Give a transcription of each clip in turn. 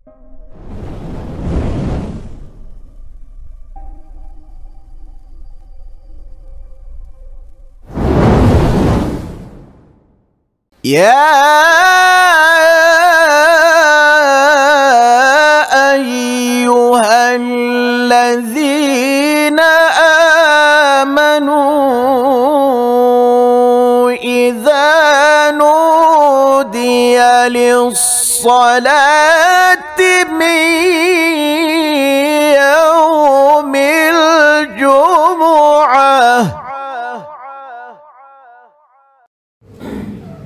يا أيها الذين آمنوا إذا نودي للصلاة من يوم الجمعة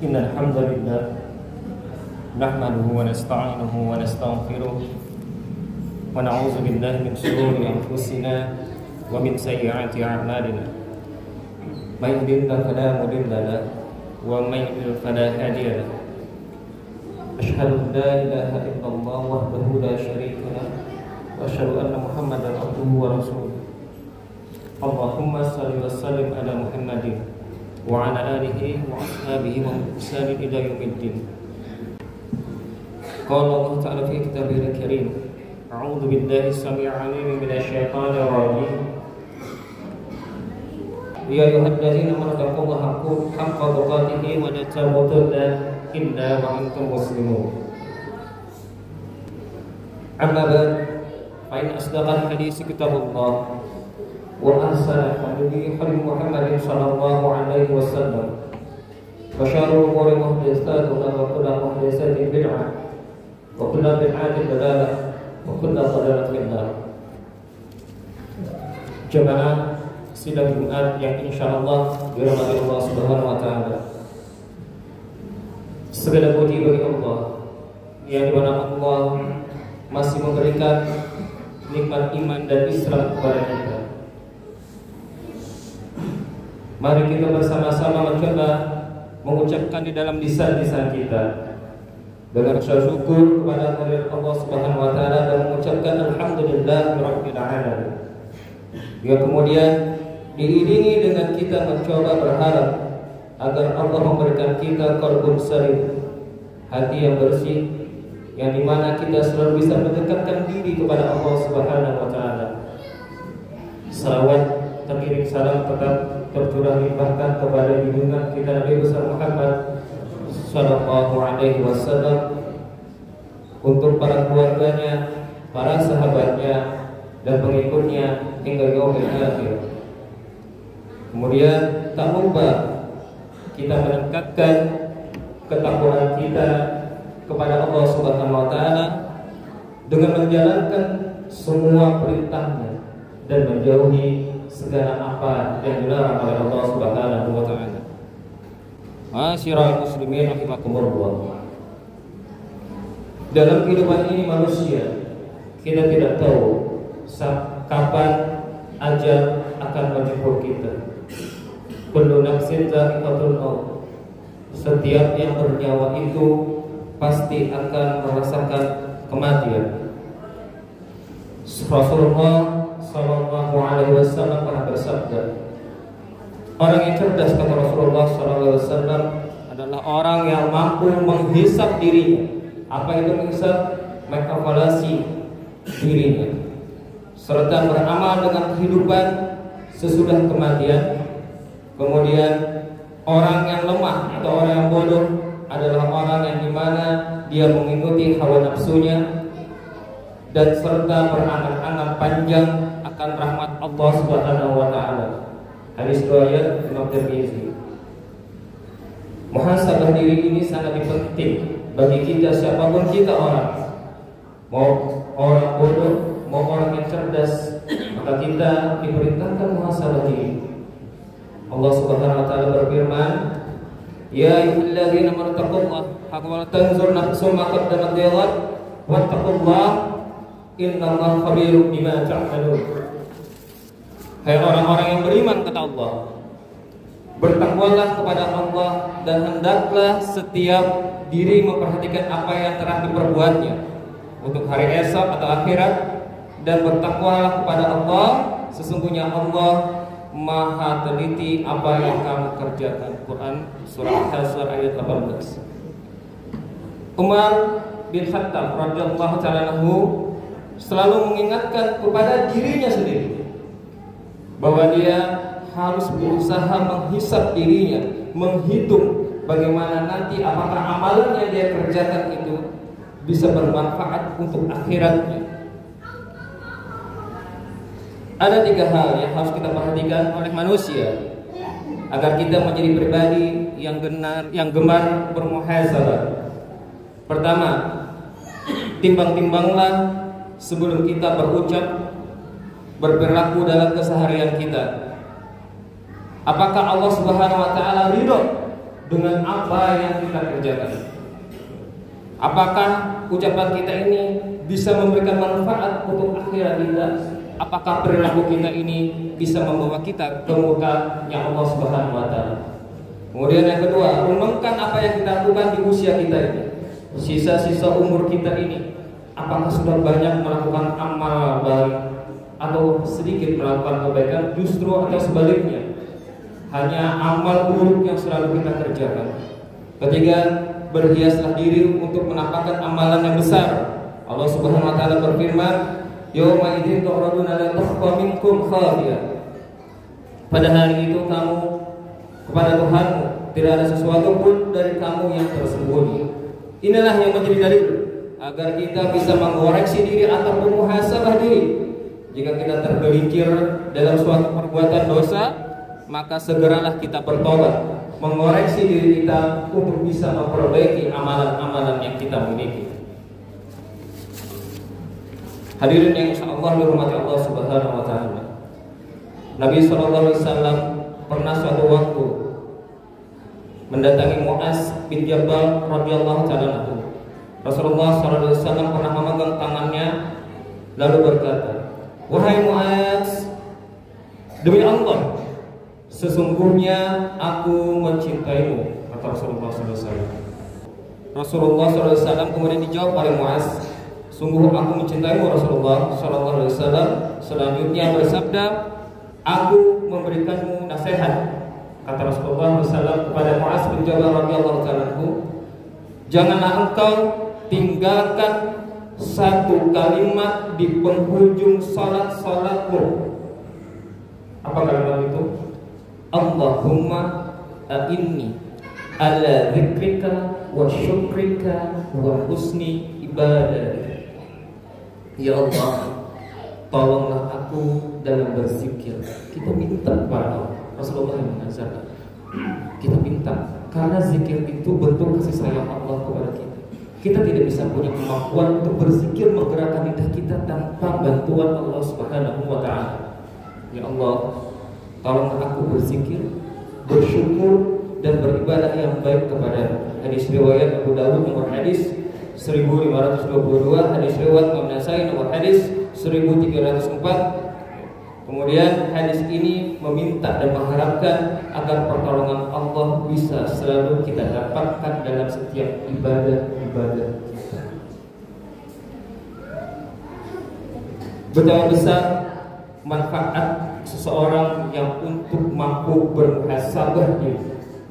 إن الحمد لله نحمده ونستعينه ونستغفره ونعوذ بالله من شرور أنفسنا ومن سيئات أعمالنا من يهده الله فلا مضل له ومن يضلل فلا هادي له أشهد أن لا إله إلا الله وحده لا شريك له وأشهد أن محمدا عبده ورسوله اللهم صل وسلم على محمد وعلى آله وأصحابه وإحسان إلى يوم الدين. قال الله تعالى في كتابه الكريم أعوذ بالله السميع العليم من الشيطان الرجيم يا أيها الذين آمنوا اتقوا الله حق تقاته ولا تموتن إلا وأنتم مسلمون. أما بعد فإن أصدق الحديث كتاب الله وأحسن الحديث حديث محمد صلى الله عليه وسلم وشر الأمور محدثاتها وكل محدثة بدعة وكل بدعة ضلالة وكل ضلالة في النار. Jemaah sidang Jumat yang insyaallah dirahmati Allah Subhanahu wa taala. Segala puji bagi Allah yang dimana Allah masih memberikan nikmat iman dan Islam kepada kita. Mari kita bersama-sama mencoba mengucapkan di dalam lisan-lisan kita dengan rasa syukur kepada Allah Subhanahu wa taala dan mengucapkan alhamdulillahirabbil alamin. Ya, kemudian diiringi dengan kita mencoba berharap agar Allah memberikan kita qalbun salim, hati yang bersih, yang dimana kita selalu bisa mendekatkan diri kepada Allah Subhanahu wa taala. Salawat teriring salam tetap tercurah limpahkan kepada junjungan kita Nabi besar Muhammad sallallahu alaihi wasallam, untuk para keluarganya, para sahabatnya dan pengikutnya hingga yaumil akhir. Kemudian tak lupa kita meningkatkan ketakwaan kita kepada Allah Subhanahu wa taala dengan menjalankan semua perintahnya dan menjauhi segala apa yang dilarang oleh Allah Subhanahu wa taala. Ma'asyiral muslimin rahimakumullah. Dalam kehidupan ini manusia, kita tidak tahu kapan ajal akan menjemput kita. Kullu nafsin dha'iqatul maut. Setiap yang bernyawa itu pasti akan merasakan kematian. Rasulullah sallallahu alaihi wasallam pernah bersabda, orang yang cerdas, kata Rasulullah sallallahu alaihi wasallam, adalah orang yang mampu menghisap dirinya. Apa itu menghisap? Mengevaluasi dirinya serta beramal dengan kehidupan sesudah kematian. Kemudian orang yang lemah atau orang yang bodoh adalah orang yang dimana dia mengikuti hawa nafsunya dan serta berangan-angan panjang akan rahmat Allah Subhanahu wa taala. Hadis riwayat Imam Tirmizi. Muhasabah diri ini sangat penting bagi kita, siapapun kita orang, mau orang bodoh, mau orang yang cerdas, maka kita diperintahkan muhasabah diri. Allah Subhanahu wa taala berfirman, ya ayyuhalladzina amanu taqullaha haqqa tanzur nafsum ma qaddamat lighad wattaqullaha innallaha khabirum bima ta'malun. Hai orang-orang yang beriman, kata Allah, bertakwalah kepada Allah dan hendaklah setiap diri memperhatikan apa yang telah diperbuatnya untuk hari esok atau akhirat, dan bertakwalah kepada Allah, sesungguhnya Allah Maha teliti apa yang kamu kerjakan. Quran surah Al-Hasr ayat 18. Umar bin Khattab radhiyallahu ta'ala anhu selalu mengingatkan kepada dirinya sendiri bahwa dia harus berusaha menghisap dirinya, menghitung bagaimana nanti apakah amalan yang dia kerjakan itu bisa bermanfaat untuk akhiratnya. Ada 3 hal yang harus kita perhatikan oleh manusia agar kita menjadi pribadi yang gemar bermuhasabah. Pertama, timbang-timbanglah sebelum kita berucap, berperilaku dalam keseharian kita. Apakah Allah Subhanahu wa taala ridho dengan apa yang kita kerjakan? Apakah ucapan kita ini bisa memberikan manfaat untuk akhirat kita? Apakah perilaku kita ini bisa membawa kita ke muka-Nya Allah Subhanahu wa taala? Kemudian yang kedua, renungkan apa yang kita lakukan di usia kita ini. Sisa-sisa umur kita ini, apakah sudah banyak melakukan amal baik atau sedikit melakukan kebaikan, justru atau sebaliknya hanya amal buruk yang selalu kita kerjakan. Ketiga, berhiaslah diri untuk menampakkan amalan yang besar. Allah Subhanahu wa taala berfirman, "Yauma idzin tu'raduna la takhfa minkum khafiyah." Pada hari itu kamu kepada Tuhanmu tidak ada sesuatu pun dari kamu yang tersembunyi. Inilah yang menjadi dalil agar kita bisa mengoreksi diri atau bermuhasabah diri. Jika kita tergelincir dalam suatu perbuatan dosa, maka segeralah kita bertobat, mengoreksi diri kita untuk bisa memperbaiki amalan-amalan yang kita miliki. Hadirin yang insyaallah dirahmati Allah Subhanahu wa taala. Nabi sallallahu alaihi wasallam pernah suatu waktu mendatangi Mu'az bin Jabal radhiyallahu taala anhu. Rasulullah sallallahu alaihi wasallam pernah memegang tangannya lalu berkata, "Wahai Mu'az, demi Allah, sesungguhnya aku mencintaimu," kata Rasulullah sallallahu alaihi wasallam. Rasulullah sallallahu alaihi wasallam kemudian dijawab oleh Mu'az, "Sungguh aku mencintaimu Rasulullah sallallahu alaihi wasallam." Selanjutnya bersabda, "Aku memberikanmu nasihat," kata Rasulullah SAW kepada Mu'az bin Jabal radhiyallahu ta'ala anhu, "Janganlah engkau tinggalkan satu kalimat di penghujung salatmu." Apa kalimat itu? "Allahumma a'inni ala dzikrika wa syukrika wa husni ibadatik." Ya Allah, tolonglah aku dalam berzikir. Kita minta kepada Allah. Rasulullah yang mengajarkan, kita minta, karena zikir itu bentuk kasih sayang Allah kepada kita. Kita tidak bisa punya kemampuan untuk berzikir menggerakkan lidah kita tanpa bantuan Allah Subhanahu wa taala. Ya Allah, tolonglah aku berzikir, bersyukur dan beribadah yang baik kepada. Hadis riwayat Abu Dawud nomor hadis 1522, hadis riwayat Imam Nasai nomor hadis 1304. Kemudian hadis ini meminta dan mengharapkan agar pertolongan Allah bisa selalu kita dapatkan dalam setiap ibadah-ibadah kita. Betapa besar manfaat seseorang yang untuk mampu bermuhasabah diri,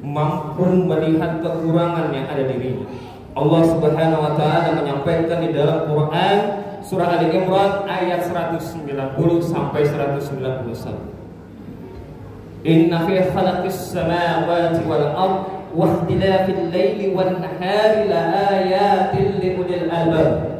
mampu melihat kekurangan yang ada dirinya. Allah Subhanahu wa taala menyampaikan di dalam Quran surah Ali Imran ayat 190 sampai 191. Inna fi khalaqis samawati wal ard wa ikhtilafil laili wan nahari la ayatin li ulil albab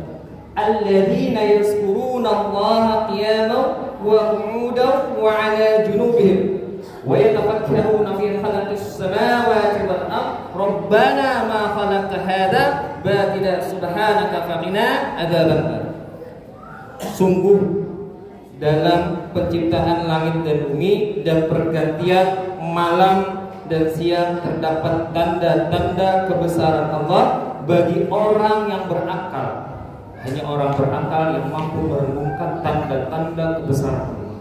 alladzina yazkuruna Allaha qiyaman wa qu'udan wa 'ala junubihim wa yatafakkaruna fi khalaqis samawati wal ard rabbana ma khalaqta hadza batila subhanaka faqina adzabannar. Sungguh dalam penciptaan langit dan bumi dan pergantian malam dan siang terdapat tanda-tanda kebesaran Allah bagi orang yang berakal. Hanya orang berakal yang mampu merenungkan tanda-tanda kebesaran Allah.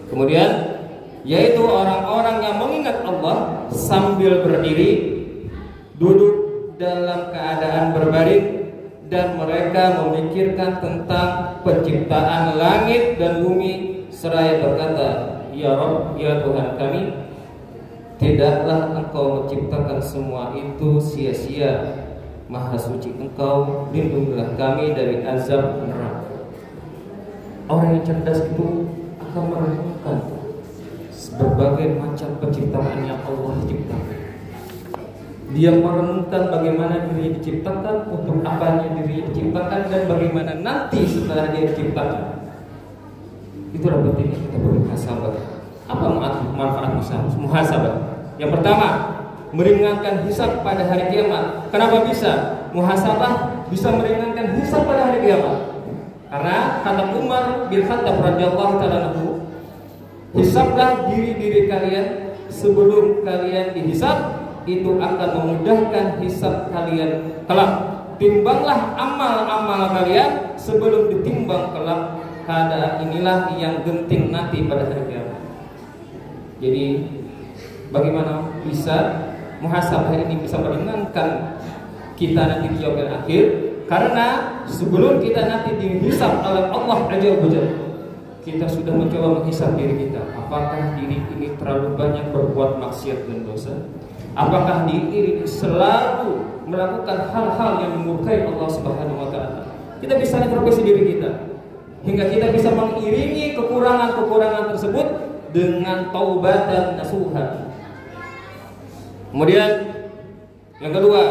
Kemudian yaitu orang-orang yang mengingat Allah sambil berdiri, duduk dalam keadaan berbaring, dan mereka memikirkan tentang penciptaan langit dan bumi seraya berkata, "Ya Rabb, ya Tuhan kami, tidaklah Engkau menciptakan semua itu sia-sia, Maha suci Engkau, lindungilah kami dari azab neraka. Orang yang cerdas itu akan merenungkan berbagai macam penciptaan yang Allah ciptakan. Dia merenungkan bagaimana dirinya diciptakan, untuk apanya dirinya diciptakan, dan bagaimana nanti setelah dia diciptakan. Itulah pentingnya kita bermuhasabah. Apa manfaat muhasabah? Yang pertama, meringankan hisab pada hari kiamat. Kenapa bisa? Muhasabah bisa meringankan hisab pada hari kiamat. Karena kata Umar bin Khattab radhiyallahu ta'ala anhu, hisablah diri-diri kalian sebelum kalian dihisab, itu akan memudahkan hisab kalian kelak. Timbanglah amal-amal kalian sebelum ditimbang kelak. Keadaan inilah yang genting nanti pada hari kiamat. Jadi bagaimana bisa muhasabah ini bisa meringankan kita nanti di yaumil akhir? Karena sebelum kita nanti dihisab oleh Allah Azza wa Jalla, kita sudah mencoba menghisab diri kita. Apakah diri ini terlalu banyak berbuat maksiat dan dosa? Apakah diri ini selalu melakukan hal-hal yang memurkai Allah Subhanahu wa taala? Kita bisa introspeksi diri kita hingga kita bisa mengiringi kekurangan-kekurangan tersebut dengan taubat dan nasuha. Kemudian yang kedua,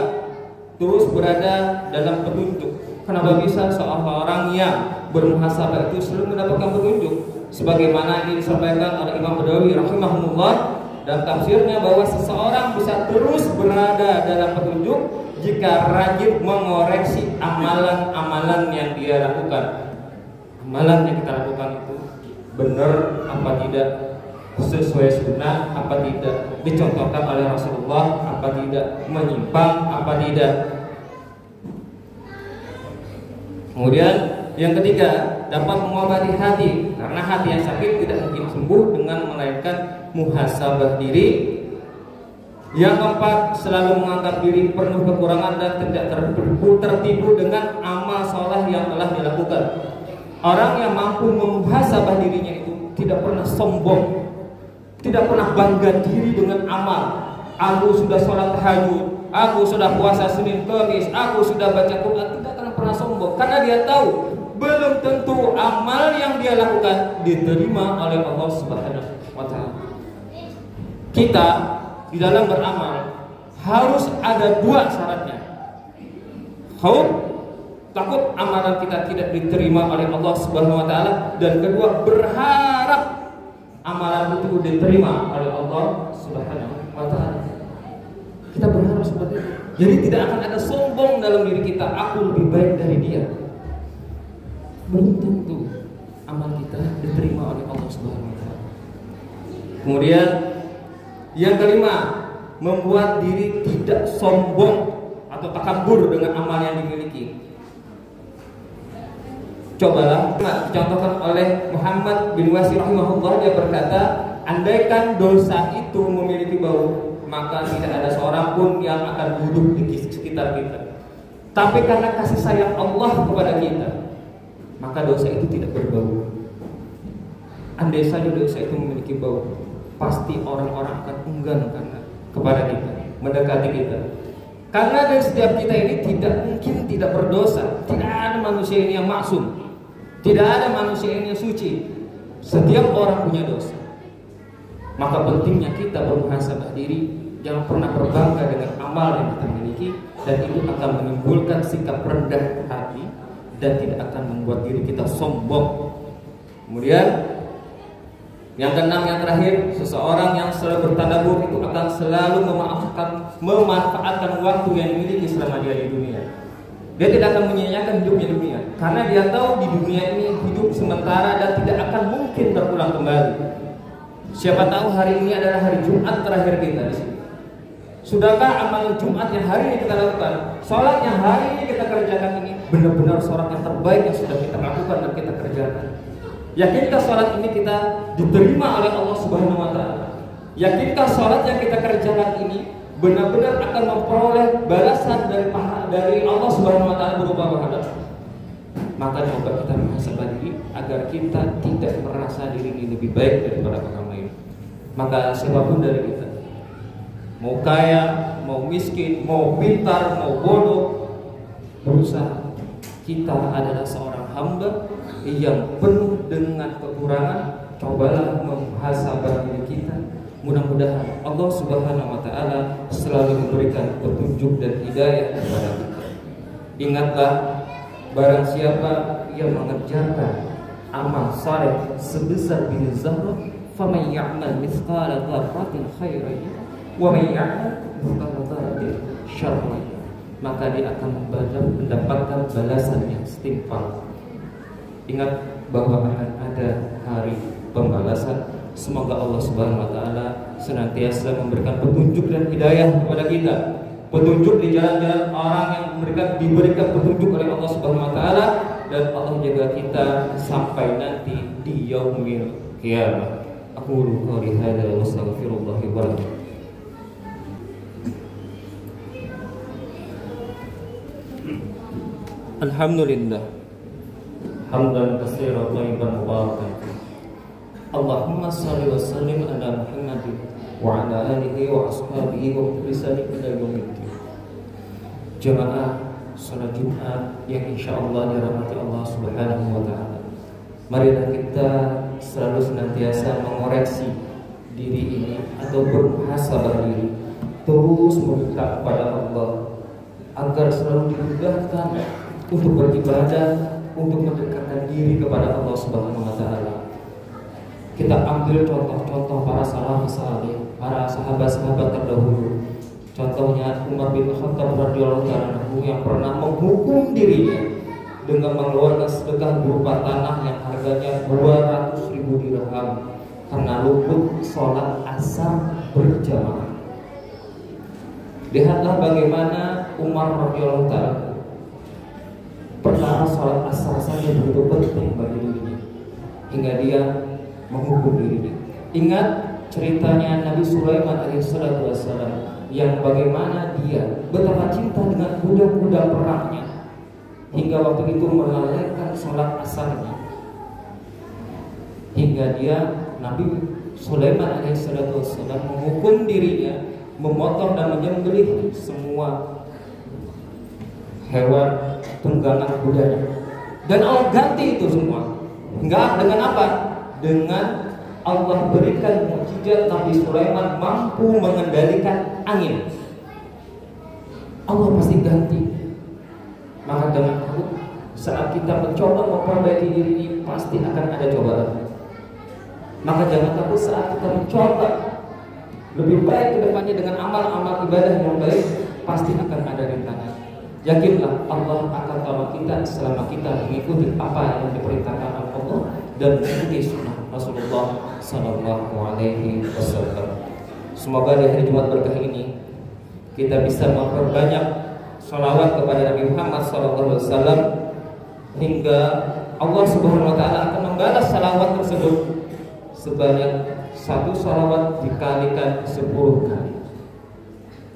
terus berada dalam petunjuk. Kenapa bisa seorang yang bermuhasabah itu selalu mendapatkan petunjuk? Sebagaimana ini disampaikan oleh Imam Badawi rahimahullah dan tafsirnya, bahwa seseorang bisa terus berada dalam petunjuk jika rajin mengoreksi amalan-amalan yang dia lakukan. Amalan yang kita lakukan itu benar apa tidak, sesuai sunnah apa tidak, dicontohkan oleh Rasulullah apa tidak, menyimpang apa tidak. Kemudian yang ketiga, dapat mengobati hati, karena hati yang sakit tidak mungkin sembuh dengan melainkan muhasabah diri. Yang keempat, selalu menganggap diri penuh kekurangan dan tidak tertipu dengan amal soleh yang telah dilakukan. Orang yang mampu memuhasabah dirinya itu tidak pernah sombong, tidak pernah bangga diri dengan amal. Aku sudah sholat tahajud, aku sudah puasa Senin Kamis, aku sudah baca Quran. Tidak akan pernah sombong, karena dia tahu belum tentu amal yang dia lakukan diterima oleh Allah Subhanahu wa taala. Kita di dalam beramal harus ada dua syaratnya. Khauf, takut amalan kita tidak diterima oleh Allah Subhanahu wa taala, dan kedua, berharap amalan itu diterima oleh Allah Subhanahu wa taala. Kita berharap seperti itu. Jadi tidak akan ada sombong dalam diri kita, aku lebih baik dari dia. Belum tentu amal kita diterima oleh Allah Subhanahu wa taala. Kemudian yang kelima, membuat diri tidak sombong atau takabur dengan amal yang dimiliki. Cobalah, dicontohkan oleh Muhammad bin Wasir rahimahullah, dia berkata, andaikan dosa itu memiliki bau, maka tidak ada seorang pun yang akan duduk di sekitar kita. Tapi karena kasih sayang Allah kepada kita, maka dosa itu tidak berbau. Andai saja dosa itu memiliki bau, pasti orang-orang akan enggan kepada kita, mendekati kita. Karena dari setiap kita ini tidak mungkin tidak berdosa. Tidak ada manusia ini yang maksum, tidak ada manusia ini yang suci. Setiap orang punya dosa. Maka pentingnya kita bermuhasabah diri, jangan pernah berbangga dengan amal yang kita miliki, dan itu akan menimbulkan sikap rendah hati dan tidak akan membuat diri kita sombong. Kemudian yang keenam, yang terakhir, seseorang yang selalu bertadabbur itu akan selalu memanfaatkan waktu yang dimiliki selama dia di dunia. Dia tidak akan menyia-nyiakan hidupnya di dunia, karena dia tahu di dunia ini hidup sementara dan tidak akan mungkin berulang kembali. Siapa tahu hari ini adalah hari Jumat terakhir kita di sini. Sudahkah amal Jumat yang hari ini kita lakukan, sholat yang hari ini kita kerjakan ini benar-benar sholat yang terbaik yang sudah kita lakukan dan kita kerjakan? Yakinkah sholat ini kita diterima oleh Allah Subhanahu wa taala? Yakinkah sholat yang kita kerjakan ini benar-benar akan memperoleh balasan dari Allah Subhanahu wa taala berupa pahala? Maka coba kita muhasabah diri agar kita tidak merasa diri ini lebih baik daripada orang lain. Maka siapapun dari kita, mau kaya, mau miskin, mau pintar, mau bodoh, berusaha. Kita adalah seorang hamba yang penuh dengan kekurangan. Cobalah muhasabah diri kita. Mudah-mudahan Allah Subhanahu wa taala selalu memberikan petunjuk dan hidayah kepada kita. Ingatlah, barang siapa yang mengerjakan amal saleh sebesar biji zarrah, faman ya'mal mithqala dzarratin khairan wa man ya'mal mithqala dzarratin syarran, maka dia akan mendapatkan balasan yang setimpal. Ingat bahwa akan ada hari pembalasan. Semoga Allah Subhanahu wa taala senantiasa memberikan petunjuk dan hidayah kepada kita. Petunjuk di jalan-jalan orang yang diberikan petunjuk oleh Allah Subhanahu wa taala, dan Allah jaga kita sampai nanti di yaumil qiyamah. Aqulu qouli hadza wa astaghfirullah li wa lakum. Alhamdulillah hamdan katsiran thayyiban mubarakan. Allahumma shalli wa sallim ala Muhammadin wa ala alihi wa ashabihi wa bilisani ila yaumiddin. Jamaah salat Jumat yang insyaallah dirahmati Allah Subhanahu wa taala. Marilah kita selalu senantiasa mengoreksi diri ini atau bermuhasabah diri, terus meminta kepada Allah agar selalu dimudahkan untuk beribadah, untuk mendekatkan diri kepada Allah Subhanahu wa taala. Kita ambil contoh-contoh para salafus saleh, para sahabat-sahabat terdahulu. Contohnya Umar bin Khattab radhiyallahu ta'ala anhu yang pernah menghukum dirinya dengan mengeluarkan sedekah berupa tanah yang harganya 200.000 dirham karena luput sholat asar berjamaah. Lihatlah bagaimana Umar radhiyallahu ta'ala perkara sholat asar saja begitu penting bagi dirinya hingga dia menghukum dirinya. Ingat ceritanya Nabi Sulaiman alaihissalam yang bagaimana dia betapa cinta dengan kuda-kuda perangnya hingga waktu itu melalaikan sholat asarnya, hingga dia Nabi Sulaiman alaihissalam menghukum dirinya memotong dan menyembelih semua hewan tunggangan kudanya, dan Allah ganti itu semua. Enggak, dengan apa? Dengan Allah berikan mukjizat Nabi Sulaiman mampu mengendalikan angin. Allah pasti ganti. Maka jangan takut saat kita mencoba memperbaiki diri ini, pasti akan ada cobaan. Maka jangan takut saat kita mencoba lebih baik ke depannya dengan amal-amal ibadah yang baik, pasti akan ada rintangan. Yakinlah Allah akan tolong kita selama kita mengikuti apa yang diperintahkan oleh Allah dan mengikuti sunnah Rasulullah Sallallahu Alaihi Wasallam. Semoga di hari Jumat berkah ini kita bisa memperbanyak sholawat kepada Nabi Muhammad Sallallahu Alaihi Wasallam hingga Allah Subhanahu Wa Taala akan membalas sholawat tersebut sebanyak 1 sholawat dikalikan 10 kali.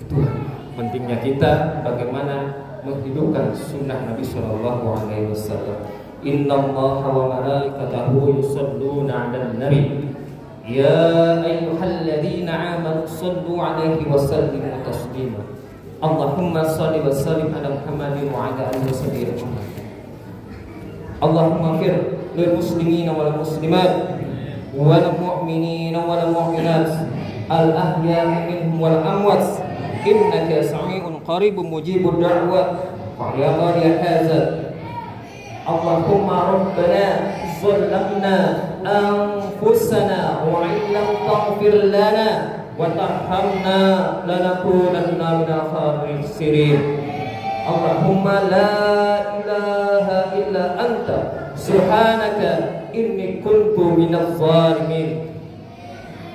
Itulah pentingnya kita bagaimana menghidupkan sunnah Nabi Sallallahu Alaihi Wasallam. Innallaha wa malaikatahu yusholluna 'alan nabi ya ayyuhalladzina amanu shallu 'alaihi wa sallimu taslima. Allahumma shalli wa sallim ala Muhammadin wa ala alihi wasallam ajma'in. Allahumma ighfir lil muslimina wal muslimat wal mu'minina wal mu'minat al ahya'i minhum wal amwat innaka sami'un qaribun mujibud da'wat wa ya qariya hadza. Allahumma rabbana zalamna anfusana wa in lam taghfir lana wa tarhamna lanakunanna minal khasirin. Allahumma la ilaha illa anta subhanaka inni kuntu minadh dhalimin.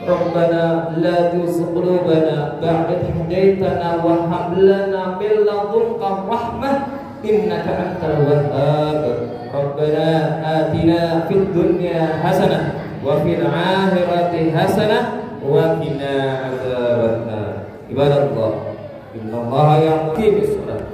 Rabbana la tuzigh qulubana ba'da idh hadaytana wa hab lana min ladunka rahmah innaka antal wahhab. Rabbana atina fid dunya hasanah wa fil akhirati hasanah wa qina adzabannar. Ibadallah, innallaha ya'muru bis-salati